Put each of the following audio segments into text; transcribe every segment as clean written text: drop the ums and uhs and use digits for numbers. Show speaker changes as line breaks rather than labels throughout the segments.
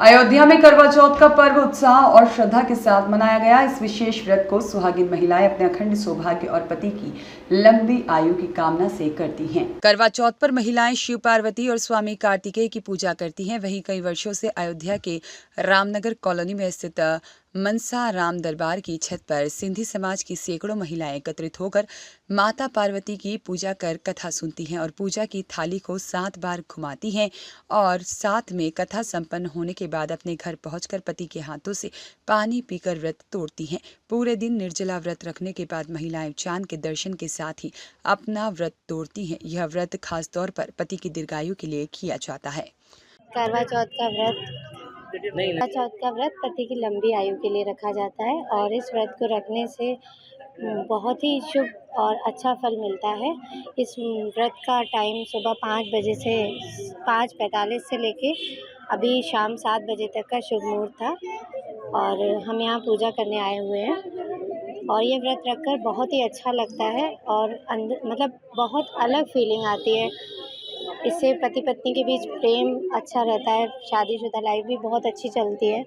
अयोध्या में करवा चौथ का पर्व उत्साह और श्रद्धा के साथ मनाया गया। इस विशेष व्रत को सुहागिन महिलाएं अपने अखंड सौभाग्य और पति की लंबी आयु की कामना से करती हैं। करवा चौथ पर महिलाएं शिव पार्वती और स्वामी कार्तिकेय की पूजा करती हैं। वहीं कई वर्षों से अयोध्या के रामनगर कॉलोनी में स्थित मनसा राम दरबार की छत पर सिंधी समाज की सैकड़ों महिलाएं एकत्रित होकर माता पार्वती की पूजा कर कथा सुनती हैं और पूजा की थाली को 7 बार घुमाती हैं और साथ में कथा संपन्न होने के बाद अपने घर पहुंचकर पति के हाथों से पानी पीकर व्रत तोड़ती हैं। पूरे दिन निर्जला व्रत रखने के बाद महिलाएं चांद के दर्शन के साथ ही अपना व्रत तोड़ती हैं। यह व्रत खास तौर पर पति की दीर्घायु के लिए किया जाता है।
करवा चौथ का व्रत पति की लंबी आयु के लिए रखा जाता है और इस व्रत को रखने से बहुत ही शुभ और अच्छा फल मिलता है। इस व्रत का टाइम सुबह 5 बजे से 5:45 से लेके अभी शाम 7 बजे तक का शुभ मुहूर्त था और हम यहाँ पूजा करने आए हुए हैं और ये व्रत रखकर बहुत ही अच्छा लगता है और मतलब बहुत अलग फीलिंग आती है। इससे पति पत्नी के बीच प्रेम अच्छा रहता है, शादीशुदा लाइफ भी बहुत अच्छी चलती है।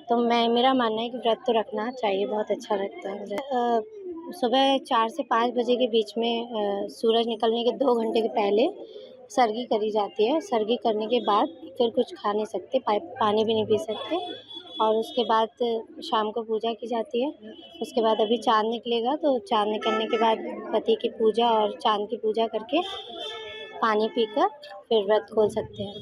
तो मेरा मानना है कि व्रत तो रखना चाहिए, बहुत अच्छा लगता है। सुबह 4 से 5 बजे के बीच में सूरज निकलने के 2 घंटे के पहले सरगी करी जाती है। सरगी करने के बाद फिर कुछ खा नहीं सकते, पानी भी नहीं पी सकते और उसके बाद शाम को पूजा की जाती है। उसके बाद अभी चाँद निकलेगा तो चाँद निकलने के बाद पति की पूजा और चाँद की पूजा करके पानी पीकर फिर व्रत खोल सकते हैं।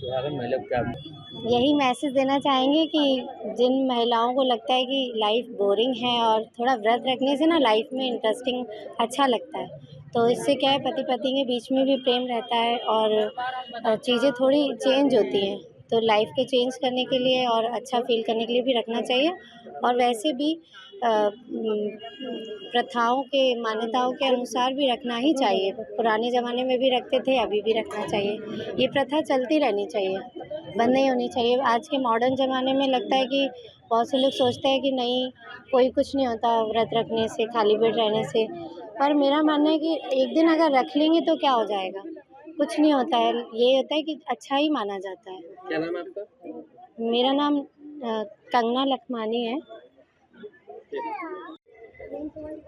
यही मैसेज देना चाहेंगे कि जिन महिलाओं को लगता है कि लाइफ बोरिंग है और थोड़ा व्रत रखने से ना लाइफ में इंटरेस्टिंग अच्छा लगता है, तो इससे क्या है पति पत्नी के बीच में भी प्रेम रहता है और चीज़ें थोड़ी चेंज होती हैं। तो लाइफ को चेंज करने के लिए और अच्छा फील करने के लिए भी रखना चाहिए और वैसे भी प्रथाओं के मान्यताओं के अनुसार भी रखना ही चाहिए। पुराने ज़माने में भी रखते थे, अभी भी रखना चाहिए। ये प्रथा चलती रहनी चाहिए, बंद नहीं होनी चाहिए। आज के मॉडर्न ज़माने में लगता है कि बहुत से लोग सोचते हैं कि नहीं, कोई कुछ नहीं होता व्रत रखने से, खाली पेट रहने से। पर मेरा मानना है कि एक दिन अगर रख लेंगे तो क्या हो जाएगा, कुछ नहीं होता है। ये होता है कि अच्छा ही माना जाता है।
क्या नाम है आपका?
मेरा नाम कंगना लखमानी है।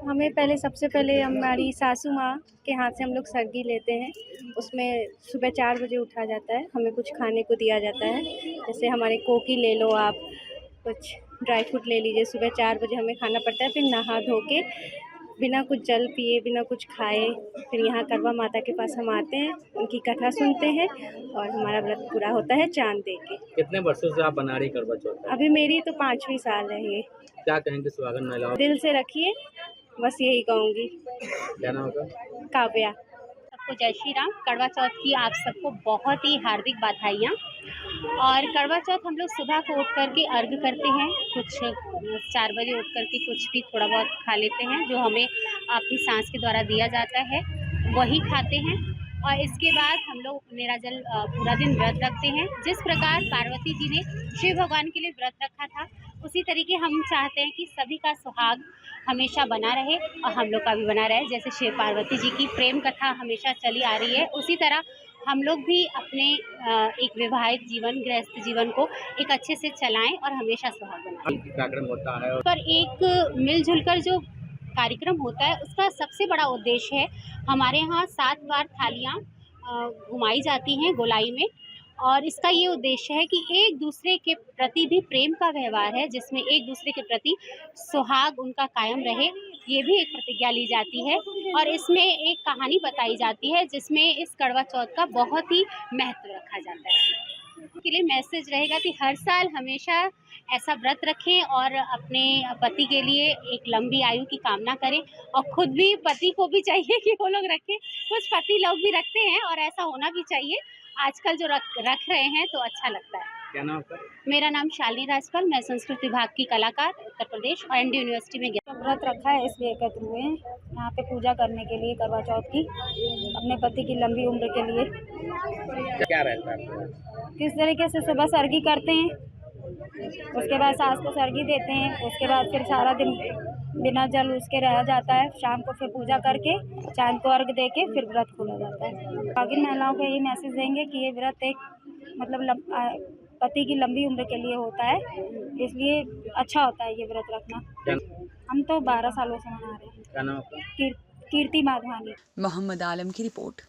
हमें सबसे पहले हमारी सासू माँ के हाथ से हम लोग सरगी लेते हैं। उसमें सुबह 4 बजे उठा जाता है, हमें कुछ खाने को दिया जाता है। जैसे हमारे कोकी ले लो, आप कुछ ड्राई फ्रूट ले लीजिए। सुबह 4 बजे हमें खाना पड़ता है, फिर नहा धो के बिना कुछ जल पिए, बिना कुछ खाए फिर यहाँ करवा माता के पास हम आते हैं, उनकी कथा सुनते हैं और हमारा व्रत पूरा होता है चाँद देख के।
कितने वर्षों से आप बना रही करवा चौथ?
अभी मेरी तो 5वीं साल है ये।
क्या कहेंगे सुहागन महिलाओं?
दिल से रखिए, बस यही कहूँगी।
क्या नाम होगा?
काव्या।
सबको जय श्री राम। करवा चौथ की आप सबको बहुत ही हार्दिक बधाइयाँ। और करवा चौथ हम लोग सुबह को उठ करके अर्घ करते हैं, कुछ 4 बजे उठ करके कुछ भी थोड़ा बहुत खा लेते हैं जो हमें अपनी सांस के द्वारा दिया जाता है, वही खाते हैं। और इसके बाद हम लोग निराजल पूरा दिन व्रत रखते हैं। जिस प्रकार पार्वती जी ने शिव भगवान के लिए व्रत रखा था, उसी तरीके हम चाहते हैं कि सभी का सुहाग हमेशा बना रहे और हम लोग का भी बना रहे। जैसे शिव पार्वती जी की प्रेम कथा हमेशा चली आ रही है, उसी तरह हम लोग भी अपने एक विवाहित जीवन, गृहस्थ जीवन को एक अच्छे से चलाएं और हमेशा सुहाग बनाएं।
कार्यक्रम होता है
पर एक मिलजुल कर जो कार्यक्रम होता है, उसका सबसे बड़ा उद्देश्य है, हमारे यहाँ 7 बार थालियाँ घुमाई जाती हैं गोलाई में और इसका ये उद्देश्य है कि एक दूसरे के प्रति भी प्रेम का व्यवहार है, जिसमें एक दूसरे के प्रति सुहाग उनका कायम रहे, ये भी एक प्रतिज्ञा ली जाती है। और इसमें एक कहानी बताई जाती है जिसमें इस करवा चौथ का बहुत ही महत्व रखा जाता है। के लिए मैसेज रहेगा कि हर साल हमेशा ऐसा व्रत रखें और अपने पति के लिए एक लंबी आयु की कामना करें और खुद भी पति को भी चाहिए कि वो लोग रखें। कुछ पति लोग भी रखते हैं और ऐसा होना भी चाहिए। आजकल जो रख रहे हैं तो अच्छा लगता है।
क्या नाम है?
मेरा नाम शालिनी राजपाल, मैं संस्कृत विभाग की कलाकार, उत्तर प्रदेश और एनडी यूनिवर्सिटी में
व्रत रखा है इसलिए एकत्र हुए हैं यहाँ पे पूजा करने के लिए करवा चौथ की, अपने पति की लंबी उम्र के लिए।
क्या रहता है?
किस तरीके से सुबह सरगी करते हैं, उसके बाद सास को सरगी देते हैं, उसके बाद फिर सारा दिन बिना जल उसके रहा जाता है। शाम को फिर पूजा करके चाँद को अर्घ दे के फिर व्रत खोला जाता है। बाकी महिलाओं को यही मैसेज देंगे कि ये व्रत एक मतलब पति की लंबी उम्र के लिए होता है, इसलिए अच्छा होता है ये व्रत रखना।
क्या
हम तो 12 सालों से मना रहे हैं।
क्या नाम है आपका?
कीर्ति माधवानी।
मोहम्मद आलम की रिपोर्ट।